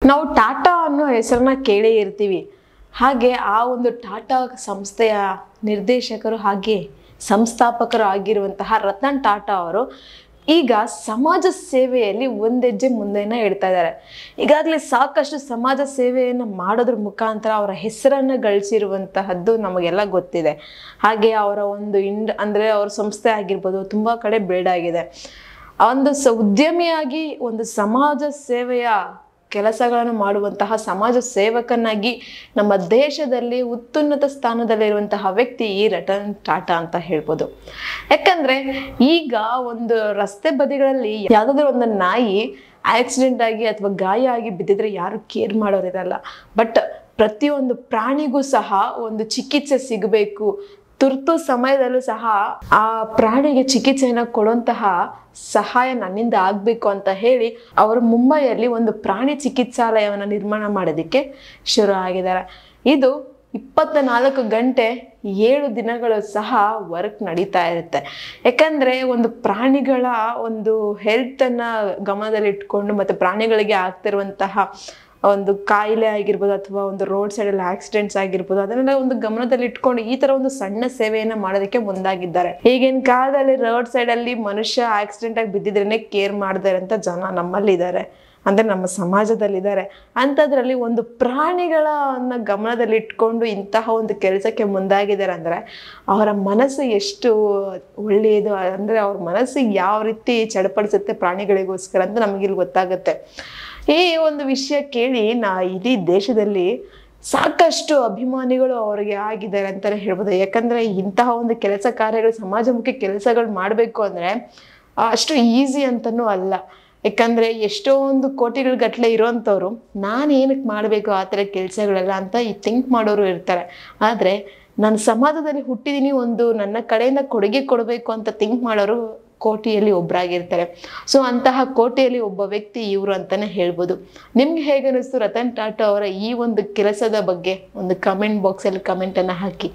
ನಾವು ಟಾಟಾ ಅನ್ನೋ ಹೆಸರನ್ನ ಕೇಳೇ ಇರ್ತೀವಿ. ಹಾಗೆ ಆ ಒಂದು ಟಾಟಾ ಸಂಸ್ಥೆಯ ನಿರ್ದೇಶಕರು ಹಾಗೆ ಸಂಸ್ಥಾಪಕರು ಆಗಿರುವಂತಹ ರತನ್ ಟಾಟಾ ಅವರು ಈಗ ಸಮಾಜ ಸೇವೆಯಲ್ಲಿ ಒಂದೆಜ್ಜೆ ಮುಂದೆನ ಇಡ್ತಾ ಇದ್ದಾರೆ. ಈಗಾಗಲೇ ಸಾಕಷ್ಟು ಸಮಾಜ ಸೇವೆಯನ್ನು ಮಾಡೋದ್ರ ಮುಖಾಂತರ ಅವರ ಹೆಸರನ್ನು ಗಳಿಸಿರುವಂತಹದ್ದು ನಮಗೆಲ್ಲ ಗೊತ್ತಿದೆ. ಹಾಗೆ ಅವರ ಒಂದು ಅಂದರೆ ಅವ್ರ ಸಂಸ್ಥೆ ಆಗಿರ್ಬೋದು ತುಂಬ ಕಡೆ ಬೆಳಗಾಗಿದೆ. ಒಂದು ಉದ್ಯಮಿಯಾಗಿ ಒಂದು ಸಮಾಜ ಸೇವೆಯ ಕೆಲಸಗಳನ್ನು ಮಾಡುವಂತಹ ಸಮಾಜ ಸೇವಕನಾಗಿ ನಮ್ಮ ದೇಶದಲ್ಲಿ ಉತ್ತುನ್ನತ ಸ್ಥಾನದಲ್ಲಿರುವಂತಹ ವ್ಯಕ್ತಿ ಈ ರತನ್ ಟಾಟಾ ಅಂತ ಹೇಳ್ಬೋದು. ಯಾಕಂದ್ರೆ ಈಗ ಒಂದು ರಸ್ತೆ ಬದಿಗಳಲ್ಲಿ ಯಾವುದಾದ್ರೂ ಒಂದು ನಾಯಿ ಆಕ್ಸಿಡೆಂಟ್ ಆಗಿ ಅಥವಾ ಗಾಯ ಆಗಿ ಬಿದ್ದಿದ್ರೆ ಯಾರು ಕೇರ್ ಮಾಡೋರಿರಲ್ಲ. ಬಟ್ ಪ್ರತಿಯೊಂದು ಪ್ರಾಣಿಗೂ ಸಹ ಒಂದು ಚಿಕಿತ್ಸೆ ಸಿಗಬೇಕು, ತುರ್ತು ಸಮಯದಲ್ಲೂ ಸಹ ಆ ಪ್ರಾಣಿಗೆ ಚಿಕಿತ್ಸೆಯನ್ನು ಕೊಡುವಂತಹ ಸಹಾಯ ನನ್ನಿಂದ ಆಗಬೇಕು ಅಂತ ಹೇಳಿ ಅವರು ಮುಂಬೈಯಲ್ಲಿ ಒಂದು ಪ್ರಾಣಿ ಚಿಕಿತ್ಸಾಲಯವನ್ನು ನಿರ್ಮಾಣ ಮಾಡೋದಕ್ಕೆ ಶುರು ಆಗಿದ್ದಾರೆ. ಇದು 24 ಗಂಟೆ 7 ದಿನಗಳು ಸಹ ವರ್ಕ್ ನಡೀತಾ ಇರುತ್ತೆ. ಯಾಕಂದರೆ ಒಂದು ಪ್ರಾಣಿಗಳ ಒಂದು ಹೆಲ್ತನ್ನು ಗಮನದಲ್ಲಿ ಇಟ್ಕೊಂಡು ಮತ್ತು ಪ್ರಾಣಿಗಳಿಗೆ ಆಗ್ತಿರುವಂತಹ ಒಂದು ಕಾಯಿಲೆ ಆಗಿರ್ಬೋದು ಅಥವಾ ಒಂದು ರೋಡ್ ಸೈಡಲ್ಲಿ ಆಕ್ಸಿಡೆಂಟ್ಸ್ ಆಗಿರ್ಬೋದು ಅದನ್ನೆಲ್ಲ ಒಂದು ಗಮನದಲ್ಲಿ ಇಟ್ಕೊಂಡು ಈ ತರ ಒಂದು ಸಣ್ಣ ಸೇವೆಯನ್ನು ಮಾಡೋದಕ್ಕೆ ಮುಂದಾಗಿದ್ದಾರೆ. ಈಗಿನ ಕಾಲದಲ್ಲಿ ರೋಡ್ ಸೈಡಲ್ಲಿ ಮನುಷ್ಯ ಆಕ್ಸಿಡೆಂಟ್ ಆಗಿ ಬಿದ್ದಿದ್ರೇನೆ ಕೇರ್ ಮಾಡದೇ ಇರೋಂಥ ಜನ ನಮ್ಮಲ್ಲಿದ್ದಾರೆ, ಅಂದರೆ ನಮ್ಮ ಸಮಾಜದಲ್ಲಿದ್ದಾರೆ. ಅಂಥದ್ರಲ್ಲಿ ಒಂದು ಪ್ರಾಣಿಗಳನ್ನ ಗಮನದಲ್ಲಿ ಇಟ್ಕೊಂಡು ಇಂತಹ ಒಂದು ಕೆಲಸಕ್ಕೆ ಮುಂದಾಗಿದ್ದಾರೆ ಅಂದರೆ ಅವರ ಮನಸ್ಸು ಎಷ್ಟು ಒಳ್ಳೆಯದು, ಅಂದರೆ ಅವ್ರ ಮನಸ್ಸು ಯಾವ ರೀತಿ ಚಡಪಡಿಸುತ್ತೆ ಪ್ರಾಣಿಗಳಿಗೋಸ್ಕರ ಅಂತ ನಮಗಿಲ್ಲಿ ಗೊತ್ತಾಗುತ್ತೆ. ಈ ಒಂದು ವಿಷಯ ಕೇಳಿ ಇಡೀ ದೇಶದಲ್ಲಿ ಸಾಕಷ್ಟು ಅಭಿಮಾನಿಗಳು ಅವರಿಗೆ ಆಗಿದ್ದಾರೆ ಅಂತಲೇ ಹೇಳ್ಬೋದು. ಯಾಕಂದರೆ ಇಂತಹ ಒಂದು ಕೆಲಸ ಕಾರ್ಯಗಳು ಸಮಾಜಮುಖಿ ಕೆಲಸಗಳು ಮಾಡಬೇಕು ಅಂದರೆ ಅಷ್ಟು ಈಸಿ ಅಂತನೂ ಅಲ್ಲ. ಯಾಕಂದರೆ ಎಷ್ಟೊಂದು ಕೋಟಿಗಳ ಗಟ್ಟಲೆ ಇರೋವಂಥವ್ರು ನಾನು ಏನಕ್ಕೆ ಮಾಡಬೇಕು ಆ ಥರ ಕೆಲಸಗಳೆಲ್ಲ ಅಂತ ಥಿಂಕ್ ಮಾಡೋರು ಇರ್ತಾರೆ. ಆದರೆ ನಾನು ಸಮಾಜದಲ್ಲಿ ಹುಟ್ಟಿದ್ದೀನಿ, ಒಂದು ನನ್ನ ಕಡೆಯಿಂದ ಕೊಡುಗೆ ಕೊಡಬೇಕು ಅಂತ ಥಿಂಕ್ ಮಾಡೋರು ಕೋಟಿಯಲ್ಲಿ ಒಬ್ಬರಾಗಿರ್ತಾರೆ. ಸೊ ಅಂತಹ ಕೋಟಿಯಲ್ಲಿ ಒಬ್ಬ ವ್ಯಕ್ತಿ ಇವರು ಅಂತಲೇ ಹೇಳ್ಬೋದು. ನಿಮ್ಗೆ ಹೇಗೆ ಅನ್ನಿಸ್ತು ರತನ್ ಟಾಟಾ ಅವರ ಈ ಒಂದು ಕೆಲಸದ ಬಗ್ಗೆ ಒಂದು ಕಮೆಂಟ್ ಬಾಕ್ಸಲ್ಲಿ ಕಮೆಂಟನ್ನು ಹಾಕಿ.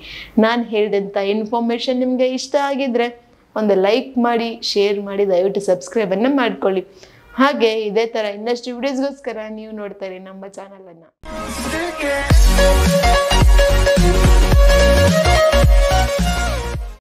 ನಾನು ಹೇಳಿದಂಥ ಇನ್ಫಾರ್ಮೇಷನ್ ನಿಮಗೆ ಇಷ್ಟ ಆಗಿದ್ರೆ ಒಂದು ಲೈಕ್ ಮಾಡಿ, ಶೇರ್ ಮಾಡಿ, ದಯವಿಟ್ಟು ಸಬ್ಸ್ಕ್ರೈಬನ್ನು ಮಾಡ್ಕೊಳ್ಳಿ. ಹಾಗೆ ಇದೇ ಥರ ಇನ್ನಷ್ಟು ವಿಡಿಯೋಸ್ಗೋಸ್ಕರ ನೀವು ನೋಡ್ತಾ ಇರಿ ನಮ್ಮ ಚಾನಲನ್ನು.